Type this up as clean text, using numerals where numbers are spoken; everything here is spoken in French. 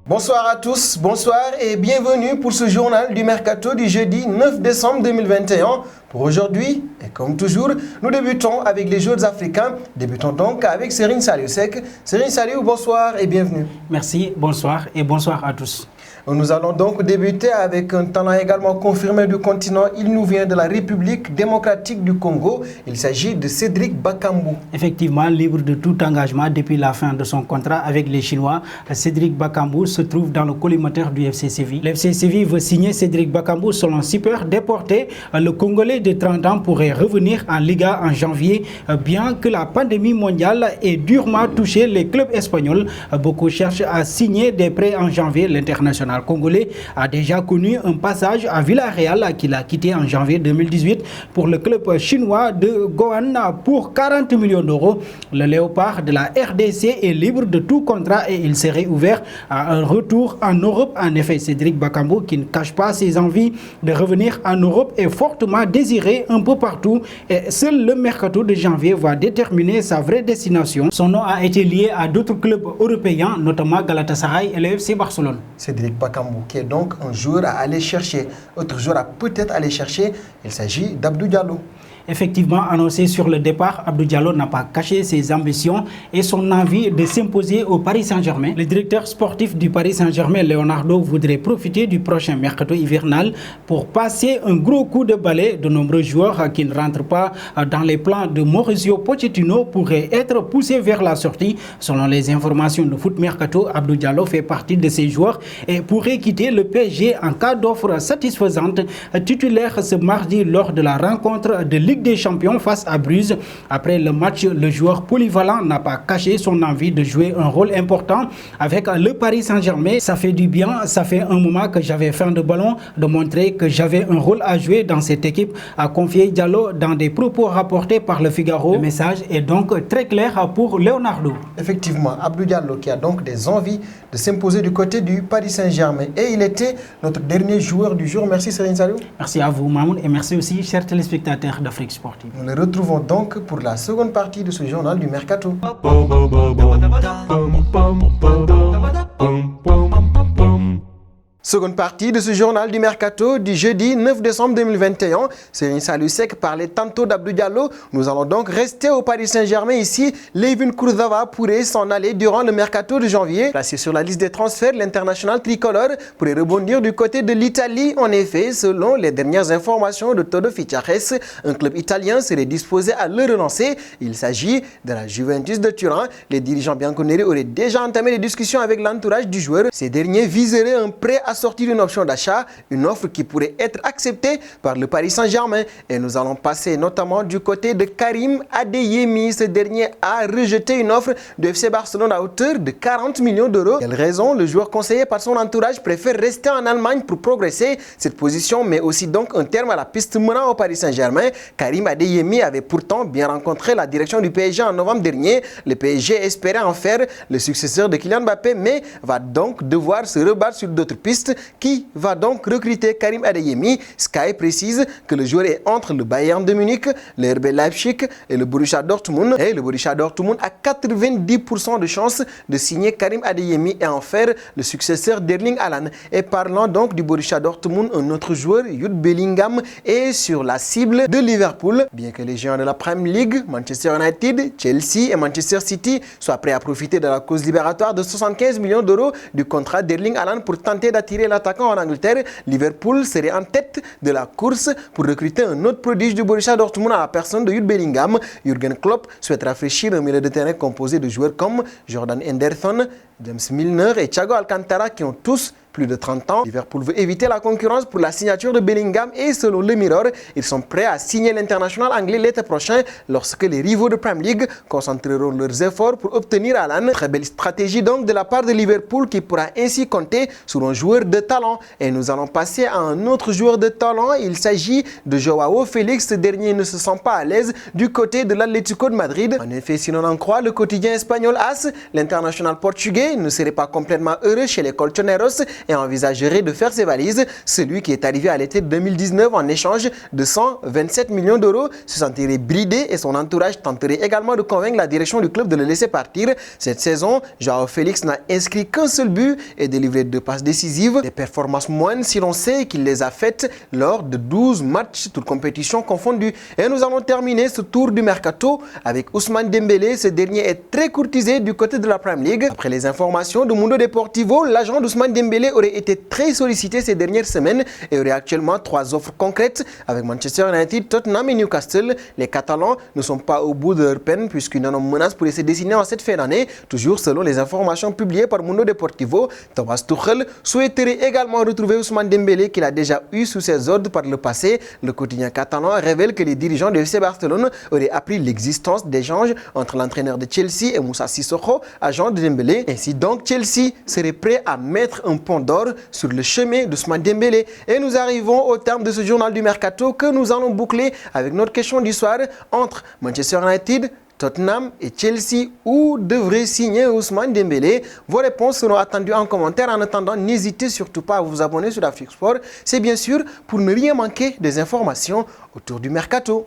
Bonsoir à tous, bonsoir et bienvenue pour ce journal du Mercato du jeudi 9 décembre 2021. Pour aujourd'hui, et comme toujours, nous débutons avec les joueurs africains. Débutons donc avec Serigne Saliou Seck. Serigne Saliou, bonsoir et bienvenue. Merci, bonsoir et bonsoir à tous. Nous allons donc débuter avec un talent également confirmé du continent. Il nous vient de la République démocratique du Congo. Il s'agit de Cédric Bakambu. Effectivement, libre de tout engagement depuis la fin de son contrat avec les Chinois, Cédric Bakambu se trouve dans le collimateur du FC Séville. Le FC Séville veut signer Cédric Bakambu selon Super. Déporté, le Congolais de 30 ans pourrait revenir en Liga en janvier, bien que la pandémie mondiale ait durement touché les clubs espagnols. Beaucoup cherchent à signer des prêts en janvier. L'international congolais a déjà connu un passage à Villarreal qu'il a quitté en janvier 2018 pour le club chinois de Gohan pour 40 millions d'euros. Le léopard de la RDC est libre de tout contrat et il serait ouvert à un retour en Europe. En effet, Cédric Bakambu, qui ne cache pas ses envies de revenir en Europe, est fortement désiré un peu partout et seul le mercato de janvier va déterminer sa vraie destination. Son nom a été lié à d'autres clubs européens, notamment Galatasaray et le FC Barcelone. Cédric Bakambu, qui est donc un joueur à aller chercher. Autre joueur à peut-être aller chercher, il s'agit d'Abdou Diallo. Effectivement, annoncé sur le départ, Abdou Diallo n'a pas caché ses ambitions et son envie de s'imposer au Paris Saint-Germain. Le directeur sportif du Paris Saint-Germain, Leonardo, voudrait profiter du prochain mercato hivernal pour passer un gros coup de balai. De nombreux joueurs qui ne rentrent pas dans les plans de Mauricio Pochettino pourraient être poussés vers la sortie. Selon les informations de Foot Mercato, Abdou Diallo fait partie de ces joueurs et pourrait quitter le PSG en cas d'offre satisfaisante. Titulaire ce mardi lors de la rencontre de Ligue des Champions face à Bruges. Après le match, le joueur polyvalent n'a pas caché son envie de jouer un rôle important avec le Paris Saint-Germain. Ça fait du bien, ça fait un moment que j'avais faim de ballon, de montrer que j'avais un rôle à jouer dans cette équipe, a confié Diallo dans des propos rapportés par le Figaro. Le message est donc très clair pour Leonardo. Effectivement, Abdou Diallo qui a donc des envies de s'imposer du côté du Paris Saint-Germain. Et il était notre dernier joueur du jour. Merci Serigne Saliou. Merci à vous Mamoun et merci aussi chers téléspectateurs d'Afrique Sportive. Nous les retrouvons donc pour la seconde partie de ce journal du Mercato. Seconde partie de ce journal du Mercato du jeudi 9 décembre 2021. Serigne Saliou Seck parlait tantôt d'Abdou Diallo. Nous allons donc rester au Paris Saint-Germain ici. Levin Kurzawa pourrait s'en aller durant le Mercato de janvier. Placé sur la liste des transferts, l'international tricolore pourrait rebondir du côté de l'Italie. En effet, selon les dernières informations de Todo Fichares, un club italien serait disposé à le relancer. Il s'agit de la Juventus de Turin. Les dirigeants bianconeri auraient déjà entamé des discussions avec l'entourage du joueur. Ces derniers viseraient un prêt à sortir d'une option d'achat, une offre qui pourrait être acceptée par le Paris Saint-Germain. Et nous allons passer notamment du côté de Karim Adeyemi. Ce dernier a rejeté une offre de FC Barcelone à hauteur de 40 millions d'euros. Quelle raison? Le joueur conseillé par son entourage préfère rester en Allemagne pour progresser. Cette position met aussi donc un terme à la piste menant au Paris Saint-Germain. Karim Adeyemi avait pourtant bien rencontré la direction du PSG en novembre dernier. Le PSG espérait en faire le successeur de Kylian Mbappé, mais va donc devoir se rebattre sur d'autres pistes. Qui va donc recruter Karim Adeyemi? Sky précise que le joueur est entre le Bayern de Munich, le RB Leipzig et le Borussia Dortmund. Et le Borussia Dortmund a 90% de chances de signer Karim Adeyemi et en faire le successeur d'Erling Haaland. Et parlant donc du Borussia Dortmund, un autre joueur, Jude Bellingham, est sur la cible de Liverpool. Bien que les géants de la Premier League, Manchester United, Chelsea et Manchester City soient prêts à profiter de la clause libératoire de 75 millions d'euros du contrat d'Erling Haaland pour tenter d'attirer l'attaquant en Angleterre, Liverpool serait en tête de la course pour recruter un autre prodige du Borussia Dortmund à la personne de Jude Bellingham. Jürgen Klopp souhaite rafraîchir un milieu de terrain composé de joueurs comme Jordan Henderson, James Milner et Thiago Alcantara qui ont tous plus de 30 ans. Liverpool veut éviter la concurrence pour la signature de Bellingham et selon le Mirror, ils sont prêts à signer l'international anglais l'été prochain lorsque les rivaux de Premier League concentreront leurs efforts pour obtenir Haaland. Très belle stratégie donc de la part de Liverpool qui pourra ainsi compter sur un joueur de talent. Et nous allons passer à un autre joueur de talent. Il s'agit de Joao Félix. Ce dernier ne se sent pas à l'aise du côté de l'Atlético de Madrid. En effet, si l'on en croit le quotidien espagnol AS, l'international portugais Dembélé ne serait pas complètement heureux chez les Colchoneros et envisagerait de faire ses valises. Celui qui est arrivé à l'été 2019 en échange de 127 millions d'euros se sentirait bridé et son entourage tenterait également de convaincre la direction du club de le laisser partir. Cette saison, Joao Félix n'a inscrit qu'un seul but et délivré 2 passes décisives. Des performances moindres si l'on sait qu'il les a faites lors de 12 matchs, toutes compétitions confondues. Et nous allons terminer ce tour du mercato avec Ousmane Dembélé. Ce dernier est très courtisé du côté de la Premier League. Après les informations de Mundo Deportivo, l'agent d'Ousmane Dembélé aurait été très sollicité ces dernières semaines et aurait actuellement 3 offres concrètes avec Manchester United, Tottenham et Newcastle. Les Catalans ne sont pas au bout de leur peine puisqu'une énorme menace pourrait se dessiner en cette fin d'année. Toujours selon les informations publiées par Mundo Deportivo, Thomas Tuchel souhaiterait également retrouver Ousmane Dembélé qu'il a déjà eu sous ses ordres par le passé. Le quotidien catalan révèle que les dirigeants de FC Barcelone auraient appris l'existence d'échanges entre l'entraîneur de Chelsea et Moussa Sissoko, agent de Dembélé. Ainsi donc, Chelsea serait prêt à mettre un pont d'or sur le chemin d'Ousmane Dembélé. Et nous arrivons au terme de ce journal du Mercato que nous allons boucler avec notre question du soir entre Manchester United, Tottenham et Chelsea. Où devrait signer Ousmane Dembélé? Vos réponses seront attendues en commentaire. En attendant, n'hésitez surtout pas à vous abonner sur Afrique Sport. C'est bien sûr pour ne rien manquer des informations autour du Mercato.